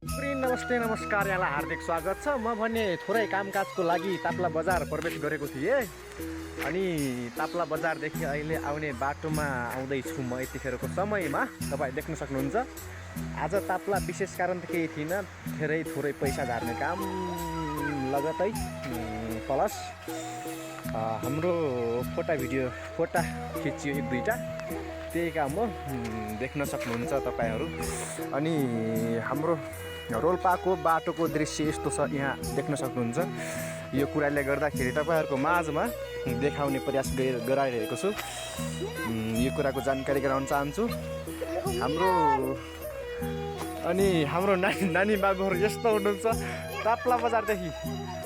नमस्ते नमस्कार, यहाँलाई हार्दिक स्वागत छ। म भने थोरै कामकाजको लागि ताप्ला बजार प्रवेश गरेको थिएँ अनि ताप्ला बजारदेखि अहिले आउने बाटोमा आउँदैछु म। यतिखेरको समयमा तपाईँ देख्न सक्नुहुन्छ। आज ताप्ला विशेष कारण त केही थिएन, थोरै पैसा झार्ने काम लगतै प्लस हाम्रो फोटा खिचियो एक दुईवटा, त्यही काम हो। देख्न सक्नुहुन्छ तपाईँहरू। अनि हाम्रो रोल्पाको बाटोको दृश्य यस्तो छ, यहाँ देख्न सक्नुहुन्छ। यो कुराले गर्दाखेरि तपाईँहरूको माझमा देखाउने प्रयास गराइरहेको छु। यो कुराको जानकारी गराउन चाहन्छु। हाम्रो नानी बाबुहरू यस्तो हुनुहुन्छ ताप्ला बजारदेखि,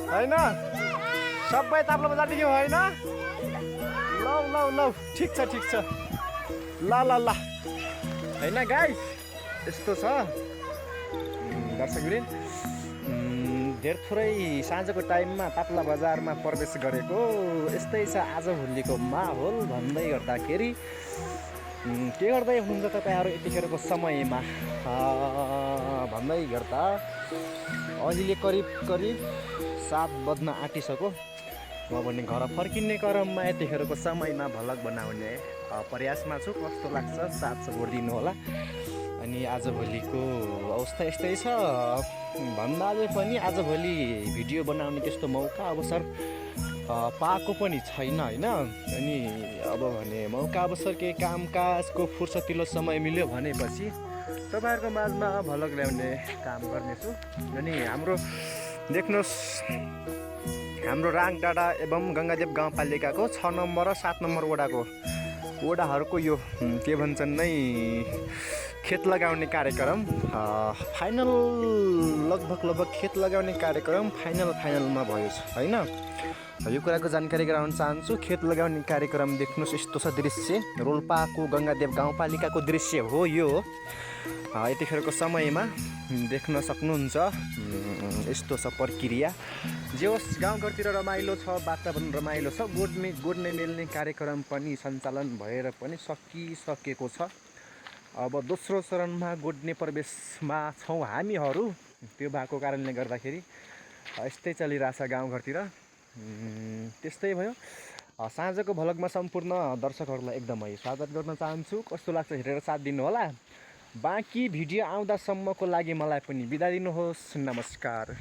होइन? सबै ताप्ला बजारदेखि होइन? लौ ठिक छ ल होइन गाइस, यस्तो छ दर्शकवृन्द। धेर थोरै साँझको टाइममा ताप्ला बजारमा प्रवेश गरेको यस्तै छ आजभोलिको माहौल। भन्दै गर्दाखेरि के गर्दै हुनुहुन्छ तपाईँहरू यतिखेरको समयमा भन्दै गर्दा अहिले करिब 7 बज्न आँटिसक्यो। म भने घर फर्किने क्रममा यतिखेरको समयमा भ्लग बनाउने प्रयासमा छु। कस्तो लाग्छ साथ जोडिदिनु होला। अनि आजभोलिको अवस्था यस्तै छ। भन्नाले पनि आजभोलि भिडियो बनाउने त्यस्तो मौका अवसर पाएको पनि छैन, होइन? अनि अब भने मौका अवसर केही कामकाजको फुर्सतिलो समय मिल्यो भनेपछि तपाईँहरूको माझमा भ्लग ल्याउने काम गर्नेछु। अनि हाम्रो देख्नुहोस्, हाम्रो राङडाँडा एवं गङ्गादेव गाउँपालिकाको 6 नम्बर र 7 नम्बर वडाहरूको यो के भन्छन् नै खेत लगाउने कार्यक्रम फाइनल, लगभग खेत लगाउने कार्यक्रम फाइनलमा भयो, होइन? यो कुराको जानकारी गराउन चाहन्छु। खेत लगाउने कार्यक्रम देख्नुहोस्, यस्तो छ दृश्य। रोल्पाको गङ्गादेव गाउँपालिकाको दृश्य हो यो। यतिखेरको समयमा देख्न सक्नुहुन्छ। यस्तो छ प्रक्रिया। जे होस्, गाउँघरतिर रमाइलो छ, वातावरण रमाइलो छ। गोड्ने मेल्ने कार्यक्रम पनि सञ्चालन भएर पनि सकिसकेको छ। अब दोस्रो चरणमा गोड्ने प्रवेशमा छौँ हामीहरू। त्यो भएको कारणले गर्दाखेरि यस्तै चलिरहेछ गाउँघरतिर। त्यस्तै भयो। साँझको भ्लगमा सम्पूर्ण दर्शकहरूलाई एकदमै स्वागत गर्न चाहन्छु। कस्तो लाग्छ हेरेर साथ दिनु होला। बाँकी भिडियो आउँदासम्मको लागि मलाई पनि बिदा दिनुहोस्। नमस्कार।